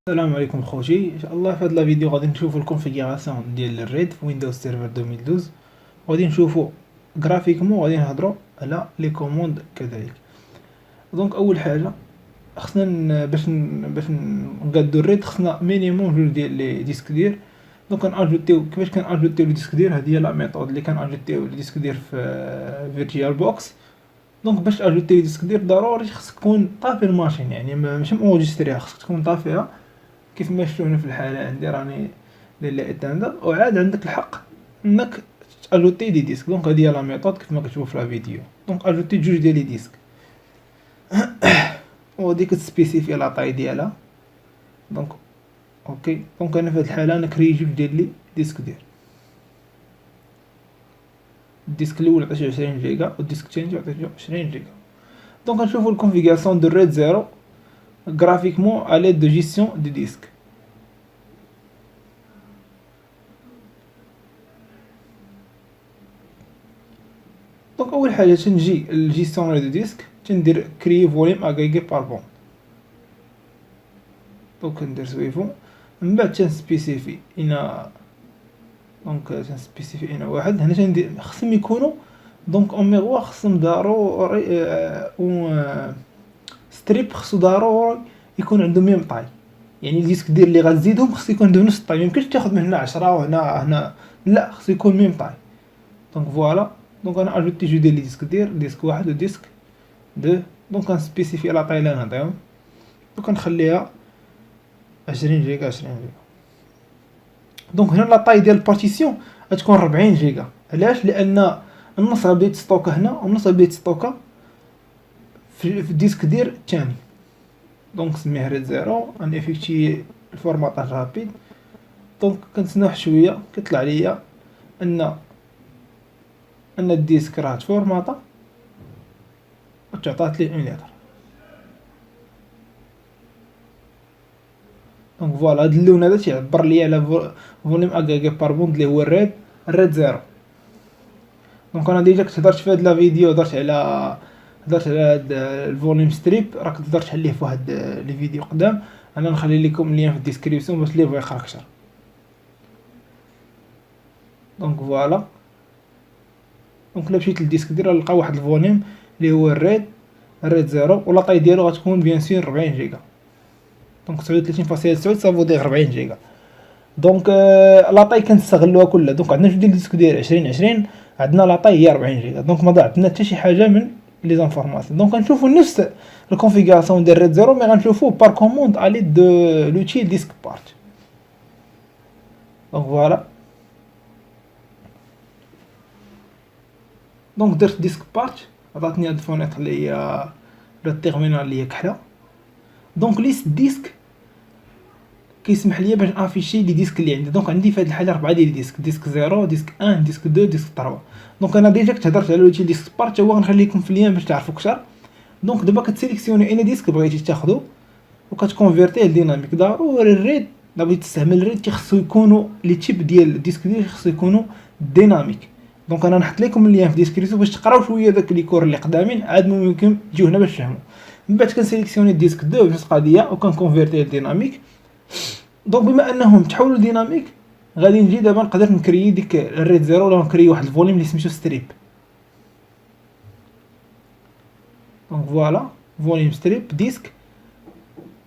السلام عليكم خوتي، ان شاء الله في هذا الفيديو غادي نشوفوا الكونفيغوراسيون ديال الريد في ويندوز سيرفر 2012. غادي نشوفوا غرافيكمون، غادي نهضروا على لي كوموند كذلك. دونك اول حاجه خصنا باش نقادو الريد خصنا مينيموم جوج ديال لي ديسك دير. دونك كناجوتيو كيفاش كناجوتيو لي ديسك دير، هذه هي لا ميثود اللي كناجوتيو لي ديسك دير في فيرتشوال بوكس. دونك باش تاجوتي لي ديسك دير ضروري خصك تكون طافي الماشين، يعني ماشي مونجستريها، خصك تكون طافيها كيف ما شفتوا هنا في الحالة عندي راني لله اتاندر، وعاد عندك الحق انك اجوتي دي ديسك. دونك هذه هي لا ميثود كيف ما كتشوفوا في لا فيديو. دونك اجوتي جوج ديال لي ديسك وديك كتسبيسيفي لا طاي ديالها. دونك اوكي، دونك انا في هذه الحالة انا كري جوج ديال لي ديسك ديال الديسك الاول عطيته 20 جيجا والديسك الثاني عطيته 20 جيجا. دونك نشوفوا الكونفيغوراسيون دو ريد زيرو graphiquement à l'aide de gestion du disque. دونك اول حاجه تنجي الجيستيونير دو ديسك، تندير كريي فوليوم اغريغي بار بون. دونك ندير سويفون، من بعد تنسبيسيفي هنا. دونك تنسبيسيفي هنا واحد، هنا تندير خصهم يكونوا دونك اون ميغوار، خصهم ضروري ستريب، خصو ضروري يكون عندهم ميم طاي. يعني الديسك دير اللي غتزيدهم خصو يكون عندهم نفس الطاي، ميمكنش تاخد من هنا 10 وهنا لا، خصو يكون ميم طاي. دونك فوالا، دونك انا اجوتي جو ديال لي ديسك دير ديسك واحد و ديسك دو. دونك كنسبيسيفي لا طاي اللي غنعطيهم، دونك نخليها 20 جيجا 20 جيجا. دونك هنا لا طاي ديال البارتيسيون غتكون 40 جيجا. علاش؟ لان النص غادي يتستوكا هنا والنص غادي يتستوكا في الديسك دير الثاني. دونك سميه ريد زيرو ان افيكتي الفورماطاج رابيد. دونك كنتسناو واحد شويه كيطلع ليا ان الديسك راه تفورماطا وتعطات لي 1 لتر. دونك فوالا، هاد اللون هذا تيعبر ليا على فوليوم اغريغي بار بوند اللي هو الريد زيرو. دونك انا ديجا كنت هضرت في هاد لا فيديو، هضرت على هاد الفوليوم ستريب، راك تقدر تحليه في واحد لي فيديو قدام. انا نخلي لكم اللين في الديسكريبسيون باش اللي بغى يقرا اكثر. دونك فوالا، دونك الا مشيت للديسك ديال نلقى واحد الفوليوم اللي هو الريد زيرو، ولا طاي ديالو غتكون بيان سور 40 جيجا. دونك 39.9 صافو دير 40 جيجا. دونك لا طاي كنستغلوها كلها. دونك عندنا جوج ديال الديسك ديال 20 عندنا لا طاي هي 40 جيجا. دونك ما ضاعتنا حتى شي حاجه من لي زانفورماسيون. دونك غنشوفوا نفس الكونفيغوراسيون ديال ريد زيرو، مي غنشوفوا بار كوموند على دو لوتي ديسك بارت. دونك فوالا، دونك درت ديسك بارت، عطاتني هاد الفونيتر اللي هي التيرمينال اللي هي كحله. دونك ليست ديسك كيسمح ليا باش افيشي لي ديسك اللي عندي. دونك عندي في هذه الحاله 4 ديال ديسك، ديسك 0 ديسك 1 ديسك 2 ديسك 3. دونك انا ديجا كنت هضرت على لوتي ديسك بارت، هو غنخلي لكم في اللين باش تعرفوا اكثر. دونك دابا كتسيليكسيوني اي ديسك بغيتي تاخذو وكتكونفيرتيه لديناميك. ضروري الريد الا بغيتي تستعمل الريد خصو يكونوا لي تيب ديال الديسك ديال خصو يكونوا ديناميك. دونك انا نحط لكم اللين في الديسكريبسيون باش تقراو شويه داك لي كور اللي قدامين، عاد ممكن تجيو هنا باش تفهموا. من بعد كنسيليكسيوني الديسك 2 بنفس القضيه وكنكونفيرتيه لديناميك. دونك بما انهم تحولوا ديناميك، غادي نجي دابا نقدر نكري ديك الريد زيرو ولا نكري واحد الفوليوم اللي سميتو ستريب. دونك فوالا، فوليوم ستريب ديسك،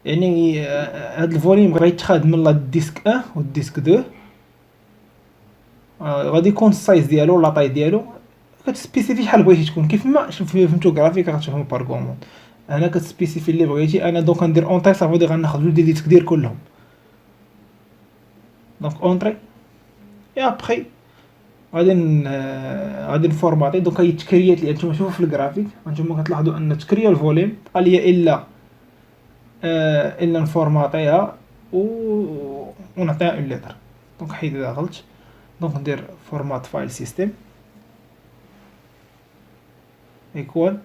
يعني هاد الفوليوم غيتخاد من لا ديسك 1 والديسك 2. غادي يكون السايز ديالو لا طاي ديالو كتسبيسيفي شحال بغيتي تكون. كيف ما فهمتو غرافيك غتفهموا بار كوموند. انا كتسبيسيفي اللي بغيتي. انا دونك ندير اونطاي صافي غناخذ جوج ديال الديسك ديال كلهم. دونك اونطري اي ابخي غادي نفورماطي. دونك هي تكريات لي نتوما شوفوا في الجرافيك، نتوما كتلاحظوا ان تكريا الفوليوم بقى ليا الا نفورماطيها ونعطيها اون لتر. دونك حيد هذا غلط. دونك ندير فورمات فايل سيستم ايكوال،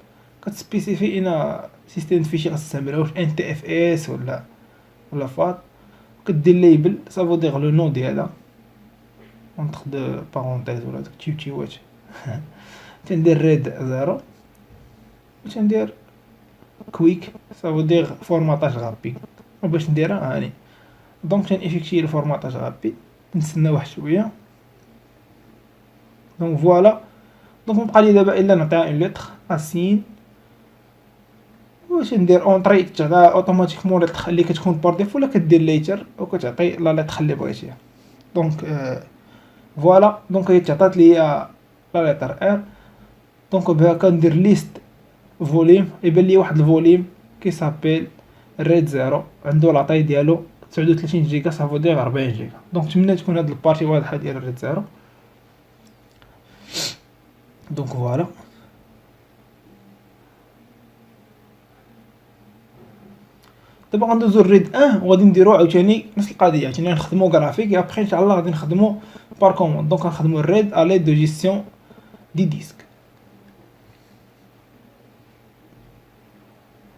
كتسبيسيفي ان سيستم فيشي غتستعملها واش ان تي اف اس ولا فات. كدير ليبل صافو دير لو نو ديالها اونتر دو بارونتيز ولا داك تيوات. تندير ريد زيرو وتندير كويك صافو دير فورماطاج غابي. وباش نديرها هاني دونك تنيفيكتي الفورماطاج رابيد، نتسنى واحد شويه. دونك فوالا. دونك مبقى لي دابا الا نعطيها اون لتر اسين، واش ندير اونطري تعطيها اوتوماتيكمون لتر اللي كتكون بار ديفو، ولا كدير ليتر وكتعطي لا لتر اللي بغيتيها. دونك فوالا. دونك هي تعطات لي لا لتر ار. دونك بها كندير ليست فوليم، يبان لي واحد الفوليم كيسابيل ريد زيرو، عنده لاطاي ديالو 39 جيجا، صافو دير 40 جيجا. دونك تمنى تكون هاد البارتي واضحه ديال الريد زيرو. دونك فوالا. دابا غندوزو الريد وغادي نديرو عاوتاني نفس القضيه، عاوتاني نخدمو غرافيك، ابخي ان شاء الله غادي نخدمو بار كوموند. دونك غنخدمو الريد ا ليد دو جيستيون دي ديسك.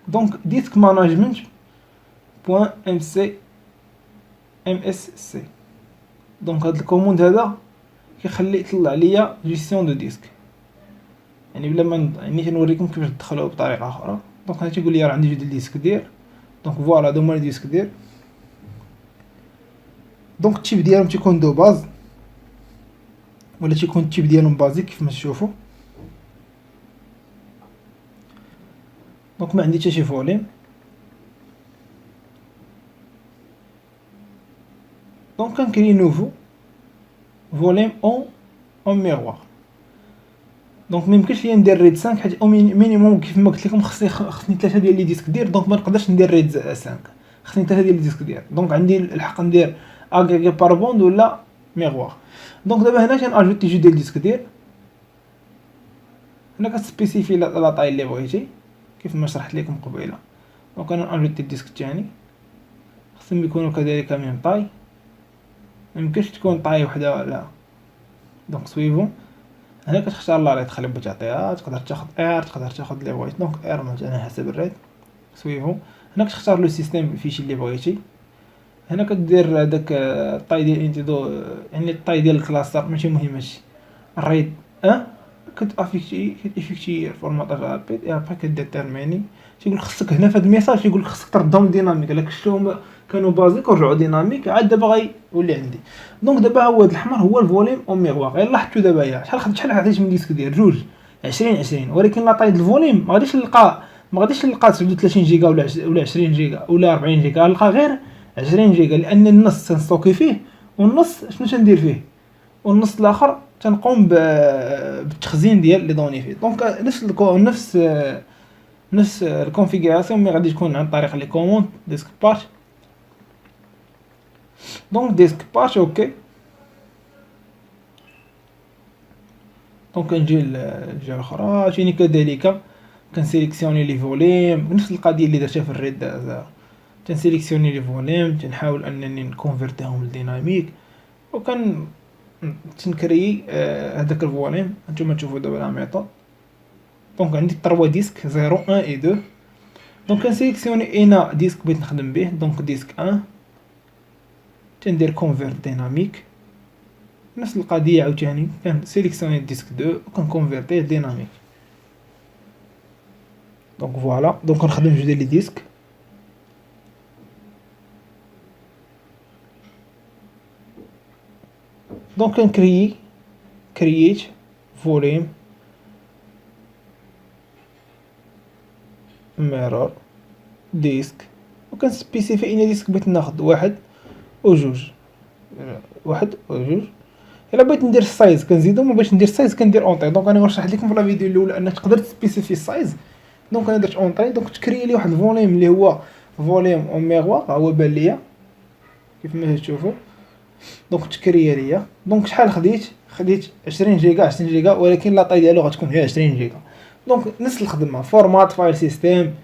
دونك ديسك ماناجمنت بوان ام سي ام اس سي. دونك هاد الكوموند هذا كيخلي يطلع ليا جيستيون دو ديسك، يعني بلا ما يعني تنوريكم كيفاش تدخلوه بطريقه اخرى. دونك هنا تيقول لي راه عندي جوج ديسك دير. دونك فوالا هادو هما ديسك دير. دونك التيب ديالهم تيكون دو باز، ولا تيكون التيب ديالهم بازيك كيف ما تشوفوا. دونك ما عندي حتى شي فوليم. دونك كنكري نوفو فوليم اون ميغوار. دونك ميمكنش ليا ندير ريد 5 حيت مينيموم كيف ما قلت لكم خصني 3 ديال لي ديسك دير. دونك ما نقدرش ندير ريد 5، خصني 3 ديال لي ديسك دير. دونك عندي الحق ندير اغريغي بار بوند ولا ميغوار. دونك دابا هنا تناجوتي جوج ديال ديسك دير. هنا كتسبيسيفي لا طاي اللي بغيتي كيف ما شرحت لكم قبيله. دونك انا ناجوتي الديسك الثاني، خصهم يكونوا كذلك ميم طاي، ميمكنش تكون طاي وحده لا. دونك سويفون. هنا كتختار لا ريت خلي بغيتي تعطيها، تقدر تاخد ار، تقدر تاخد اللي بغيتي. دونك ار مثلا حسب الريت. سويفون. هنا كتختار لو سيستيم فيشي اللي بغيتي. هنا كدير هداك الطاي ديال انتيدو، يعني الطاي ديال الكلاستر ماشي مهم هادشي. الريد كتافيكتي الفورماطاج رابيد، اي ابخي كديتيرميني. تيقول خصك هنا في هاد الميساج تيقول لك خصك تردهم ديناميك، الا شفتوهم كانوا بازيك ورجعوا ديناميك عاد دابا غيولي عندي. دونك دابا هو هاد الاحمر هو الفوليم او ميغوار. غير لاحظتو دابا يا شحال عطيت من ديسك ديال جوج 20 ولكن لا طاي د الفوليم ما غاديش نلقى 39 جيجا ولا 20 جيجا ولا 40 جيجا، نلقى غير 20 جيجا، لان النص تنستوكي فيه والنص شنو تندير فيه، والنص الاخر تنقوم بالتخزين ديال لي دوني فيه. دونك نفس الكونفيغوراسيون مي غادي تكون عن طريق لي كوموند ديسك بارت. دونك ديسك بارت اوكي. دونك نجي للجهه الاخرى عاوتاني كذلك كنسيليكسيوني لي فوليم نفس القضيه اللي درتها في الريد هذا. تنسيليكسيوني لي فوليم، تنحاول انني نكونفيرتيهم لديناميك، وكان تنكري هذاك الفوليم. نتوما تشوفوا دابا لا ميثود. دونك عندي 3 ديسك 0 1 اي 2. دونك كنسيليكسيوني اينا ديسك بغيت نخدم به. دونك ديسك 1 تندير كونفيرت ديناميك، نفس القضيه عاوتاني كنسيليكسيوني ديسك 2 وكنكونفيرتيه ديناميك. دونك فوالا. دونك كنخدم جوج ديال لي ديسك. دونك كنكريي كرييت فوليم ميرور ديسك، وكنسبيسيفي ان ديسك بغيت ناخد واحد وجوج. الا بغيت ندير السايز كنزيدو، ما بغيتش ندير السايز كندير اونطري. دونك انا غنشرح لكم في لا فيديو الاولى انك تقدر تسبيسيفي السايز. دونك انا درت اونطري. دونك تكري لي واحد الفوليم اللي هو فوليم او ميغوار، هو بان ليا كيف ما تشوفوا. دونك تكري ليا. دونك شحال خديت 20 جيجا ولكن لا طاي ديالو غتكون هي 20 جيجا. دونك نفس الخدمه فورمات فايل سيستيم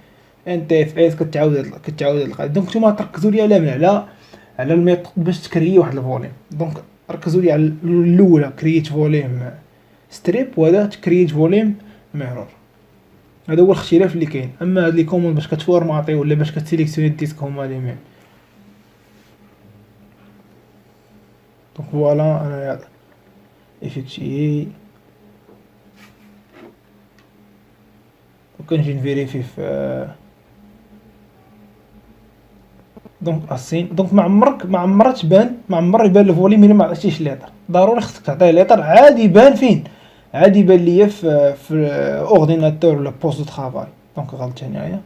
ان تي اف اس كتعاود القضيه. دونك نتوما تركزوا لي على الميثود باش تكري واحد الفوليم. دونك ركزوا لي على الاولى كرييت فوليم ستريب، وهذا تكرييت فوليم ميرور. هذا هو الاختلاف اللي كاين. اما هاد لي كوموند باش كتفورماطي ولا باش كتسيليكسيوني الديسك هما لي ميم. دونك فوالا انا افيكتي. وكنجي نفيريفي في دونك اسين، دونك ما عمرك تبان، ما عمر يبان الفوليوم الا ما عطيتيش ليطر، ضروري خصك تعطيه ليطر عادي يبان فين، عادي يبان ليا في اورديناتور ولا بوست دو طرافاي. دونك غلطت هنايا.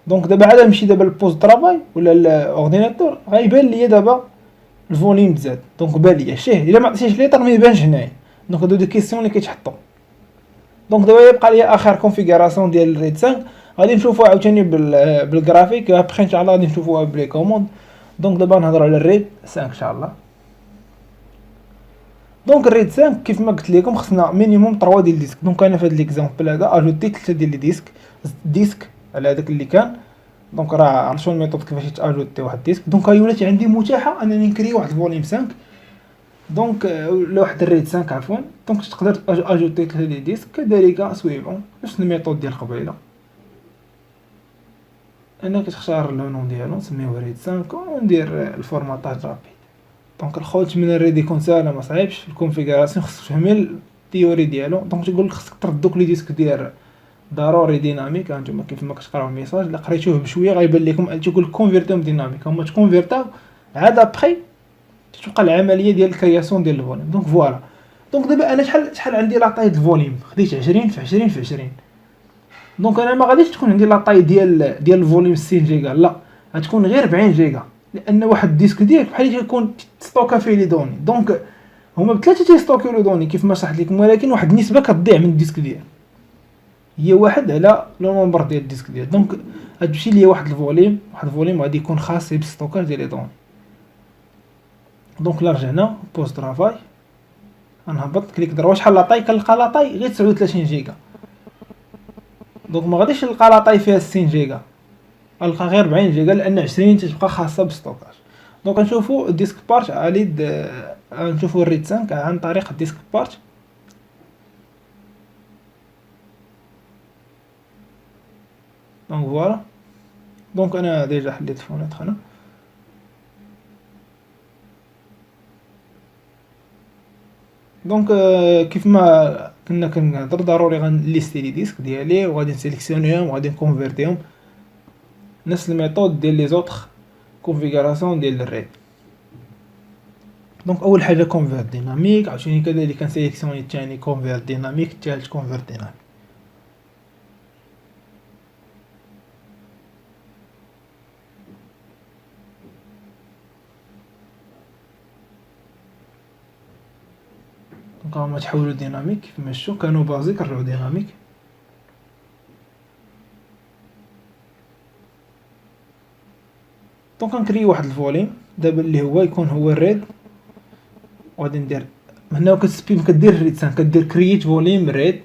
دونك دابا عاد نمشي دابا للبوست دو طرافاي ولا الاورديناتور، غيبان ليا دابا الفوليوم تزاد. دونك بان ليا شيه الا ما عطيتيش ليطر ما يبانش هنايا. دونك هادو دي كيسيون اللي كيتحطوا. دونك دابا يبقى ليا اخر كونفيغوراسيون ديال الريد 5، غادي نشوفوها عاوتاني بالجرافيك، ابخي ان شاء الله غادي نشوفوها بلي كوموند. دونك دابا نهضروا على الريد 5 ان شاء الله. دونك الريد 5 كيف ما قلت لكم خصنا مينيموم 3 ديال الديسك. دونك انا في هذا ليكزامبل هذا اجوتي 3 ديال لي ديسك على هذاك اللي كان. دونك راه عرفتوا الميثود كيفاش تاجوتي واحد الديسك. دونك هاي ولات عندي متاحه انني نكري واحد الفوليوم 5، دونك ولا واحد الريد 5 عفوا. دونك تقدر اجوتي 3 ديال ديسك كذلك سويفون نفس الميثود ديال قبيله. انا كتختار لو نون ديالو نسميوه ريد 5 وندير الفورماطاج رابيد. دونك الخوت من الريد يكون ساهل ما صعيبش في الكونفيغوراسيون، خصك تفهمي التيوري ديالو. دونك تيقول لك خصك ترد دوك لي ديسك ديال ضروري ديناميك. هانتوما كيف ما كتقراو الميساج الا قريتوه بشويه غيبان لكم تيقول لك كونفيرتيهم ديناميك، هما تكونفيرتاو عاد ابخي تتوقع العمليه ديال الكرياسيون ديال الفوليوم. دونك فوالا. دونك دابا انا شحال عندي لاطاي ديال الفوليوم، خديت 20 في 20 في 20. دونك انا ما غاديش تكون عندي لاطاي ديال الفوليوم 60 جيجا، لا غتكون غير 40 جيجا، لان واحد الديسك ديالك بحال يكون ستوكا فيه لي دوني. دونك هما بثلاثه تيستوكيو لي دوني كيف ما شرحت لكم، ولكن واحد النسبه كتضيع من الديسك ديالك، هي واحد على لو نومبر ديال الديسك ديالك. دونك غتمشي ليا واحد الفوليوم غادي يكون خاص بالستوكاج ديال لي دوني. دونك لا رجعنا بوست طرافاي، غنهبط كليك دروه شحال لاطاي، كنلقى لاطاي غير 39 جيجا. دونك ما غاديش نلقى لاطاي فيها 60 جيجا، غنلقى غير 40 جيجا لان 20 تتبقى خاصه بالستوكاج. دونك نشوفوا الديسك بارت على نشوفوا الريد 5 عن طريق الديسك بارت. دونك فوالا. دونك انا ديجا حليت فونيتر هنا. دونك كيف ما كنا كنهضر ضروري غنليستي لي ديسك ديالي وغادي نسيليكسيونيهم وغادي نكونفيرتيهم نفس الميثود ديال لي زوطخ كونفيغوراسيون ديال الريد. دونك اول حاجه كونفيرت ديناميك، عاوتاني كذلك كنسيليكسيوني الثاني كونفيرت ديناميك، الثالث كونفيرت ديناميك. دونك هما تحولوا ديناميك كيف ما شفتوا، كانوا بازيك رجعوا ديناميك. دونك غنكري واحد الفوليوم دابا اللي هو يكون هو الريد، وغادي ندير هنا كتسبيم كدير الريد 5 كدير كرييت فوليوم ريد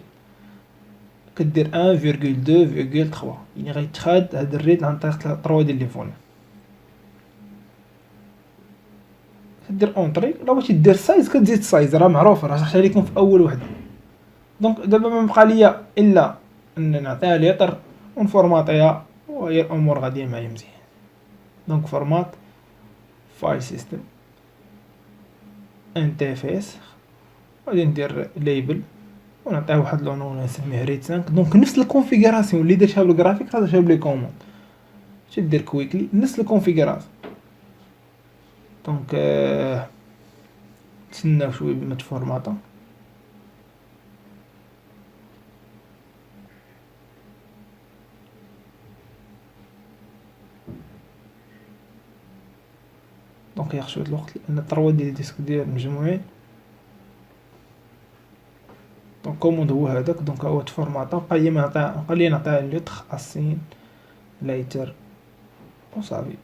كدير 1.2.3 يعني غيتخاد هاد الريد عن طريق 3 ديال لي فوليوم. كدير اونطري، لو بغيتي دير سايز كتزيد سايز، راه معروف راه شرحت لكم في اول وحده. دونك دابا ما بقى ليا الا ان نعطيها ليطر ونفورماطيها وهي الامور غاديه معايا مزيان. دونك فورمات فايل سيستم انترفيس، غادي ندير ليبل ونعطيه واحد لونون نسميه ريد 5. دونك نفس الكونفيغوراسيون اللي درتها بالجرافيك راه درتها بلي كوموند، تدير كويكلي نفس الكونفيغوراسيون. دونك نتسناو شويه بما تفورماطا. دونك ياخد شويه الوقت لان 3 ديال الديسك ديال مجموعين. دونك كوموند هو هذاك. دونك هو تفورماطا، بقى لي نعطيها ليطخ اسين ليتر وصافي.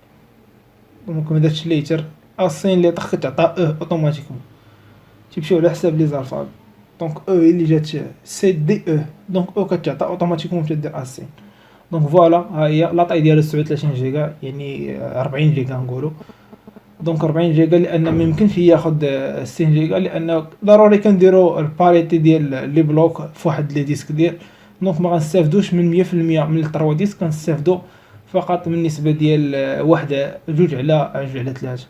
دونك ما درتش ليتر اسين ليطخ كتعطى اوتوماتيكمون تيمشيو على حساب لي زالفابي. دونك اللي جات سي دي دونك كتعطى اوتوماتيكمون تدير اسين. دونك فوالا ها هي لاطاي ديالها 39 جيجا يعني 40 جيجا نقولوا. دونك 40 جيجا لان ما يمكنش ياخذ 60 جيجا لان ضروري كنديروا الباريتي ديال لي بلوك في واحد لي ديسك ديال. دونك ما غنستافدوش من 100% من الثروا ديسك، كنستافدوا فقط من النسبه ديال 1 2 على 3.